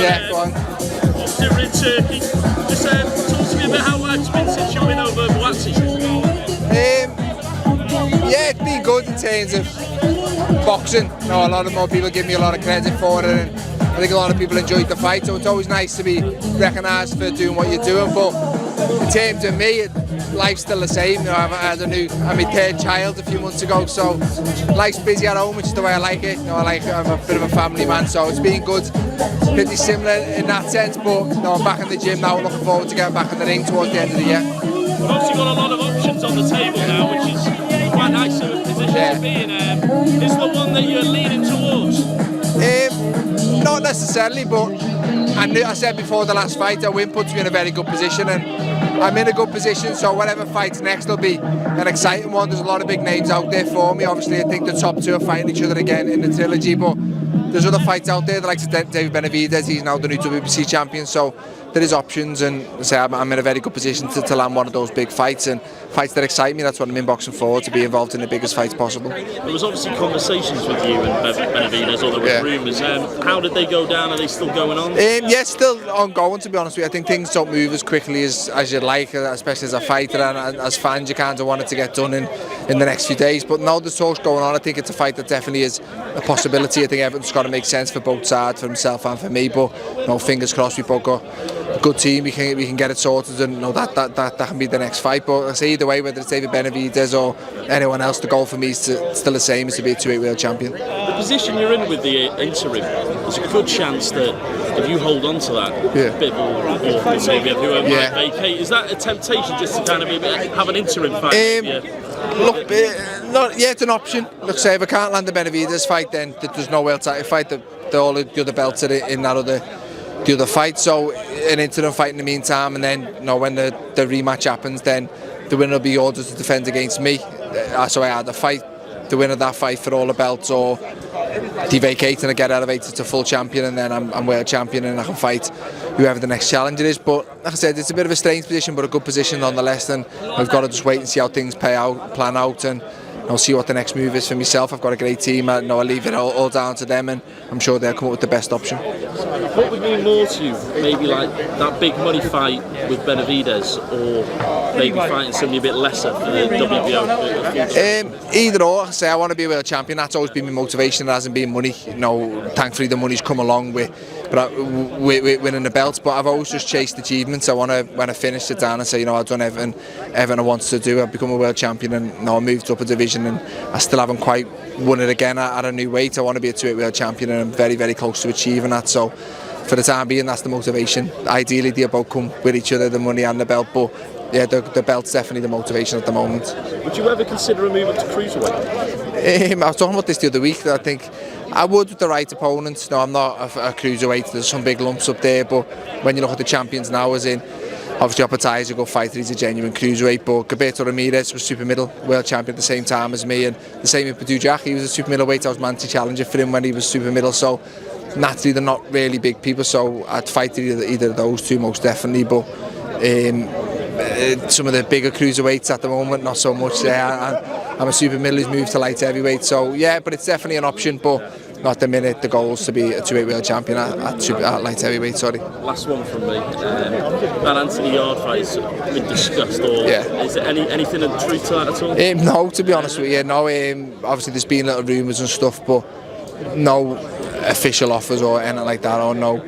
Yeah, go on. Obviously we're in Turkey. Just talk to me about how it's been since you've been over Boxing. Yeah, it's been good in terms of boxing. You know, a lot of more people give me a lot of credit for it, and I think a lot of people enjoyed the fight. So it's always nice to be recognised for doing what you're doing. But in terms of me, life's still the same. You know, I had my third child a few months ago, so life's busy at home, which is the way I like it. You know, I'm a bit of a family man, so it's been good. Pretty similar in that sense, but you know, I'm back in the gym now. Looking forward to getting back in the ring towards the end of the year. We've obviously got a lot of options on the table now, which is quite nice of a position to be in. Is the one that you're leaning towards? Not necessarily, but I said before the last fight, a win puts me in a very good position, and I'm in a good position, so whatever fights next will be an exciting one. There's a lot of big names out there for me. Obviously, I think the top two are fighting each other again in the trilogy, but there's other fights out there, like David Benavidez. He's now the new WBC champion, so there is options, and I'm in a very good position to land one of those big fights, and fights that excite me. That's what I'm in boxing for, to be involved in the biggest fights possible. There was obviously conversations with you and Benavidez, or there were rumours. How did they go down? Are they still going on? Yeah, still ongoing, to be honest with you. I think things don't move as quickly as you'd like, especially as a fighter, and as fans you kind of want it to get done in the next few days. But no, the talk's going on. I think it's a fight that definitely is a possibility. I think everything's got to make sense for both sides, for himself and for me. But you know, fingers crossed, we both got a good team. We can get it sorted, and you know, that can be the next fight. But I say either way, whether it's David Benavidez or anyone else, the goal for me is still the same: is to be a 2-weight world champion. The position you're in with the interim, there's a good chance that if you hold on to that, bit or say whoever might vacate, is that a temptation just to kind of have an interim fight? Look, it's an option. Look, say if I can't land the Benavidez fight, then there's no world title fight. All the other belts are in that the other fight. So an interim fight in the meantime, and then you know, when the rematch happens, then the winner will be ordered to defend against me. So I either fight the winner of that fight for all the belts, or devacate and I get elevated to full champion, and then I'm world champion and I can fight whoever the next challenger is. But like I said, it's a bit of a strange position, but a good position nonetheless, and we've got to just wait and see how things plan out, and I'll see what the next move is for myself. I've got a great team. I leave it all down to them, and I'm sure they'll come up with the best option. What would mean more to you? Maybe like that big money fight with Benavidez, or maybe fighting somebody a bit lesser for the WBO? Either or. I say I want to be a world champion. That's always been my motivation. It hasn't been money. You know, thankfully the money's come along with winning the belts. But I've always just chased achievements. I want to, when I finish, sit down and say, you know, I've done everything I wanted to do. I've become a world champion, and you know, I moved up a division, and I still haven't quite won it again at a new weight. I want to be a 2-weight world champion, and I'm very, very close to achieving that. So for the time being, that's the motivation. Ideally, they both come with each other, the money and the belt, but yeah, the belt's definitely the motivation at the moment. Would you ever consider a move up to cruiserweight? I was talking about this the other week. I think I would with the right opponents. No, I'm not a cruiserweight. There's some big lumps up there, but when you look at the champions now, as in obviously Opetai's a good fighter, he's a genuine cruiserweight, but Gilberto Ramirez was super middle world champion at the same time as me, and the same with Padu Jack. He was a super middleweight. I was man to challenger for him when he was super middle, so naturally they're not really big people, so I'd fight either of those two most definitely. But some of the bigger cruiserweights at the moment, not so much there. I'm a super middle who's moved to light heavyweight, so yeah, but it's definitely an option, but not the minute the goal is to be a 2-weight world champion at light heavyweight. Sorry. Last one from me. That Anthony Yard fight has been discussed, or is there anything of truth to that at all? No, to be honest with you, no. Obviously there's been little rumours and stuff, but no official offers or anything like that, or no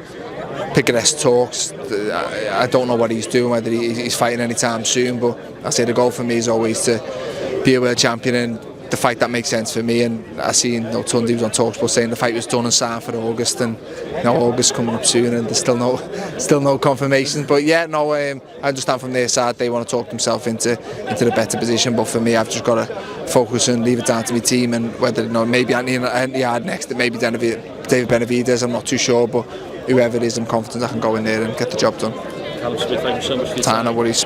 Picaresque talks. I don't know what he's doing, whether he's fighting anytime soon, but I say the goal for me is always to be a world champion, and the fight that makes sense for me. And I seen Tunde was on TalkSport saying the fight was done and signed for August, and August coming up soon, and there's still no confirmation. But yeah, no, I understand from their side they want to talk themselves into the better position. But for me, I've just got to focus and leave it down to my team, and whether maybe Anthony Yard next, it maybe David Benavidez, I'm not too sure, but whoever it is, I'm confident I can go in there and get the job done. Callum Smith, thank you so much for your time. No worries.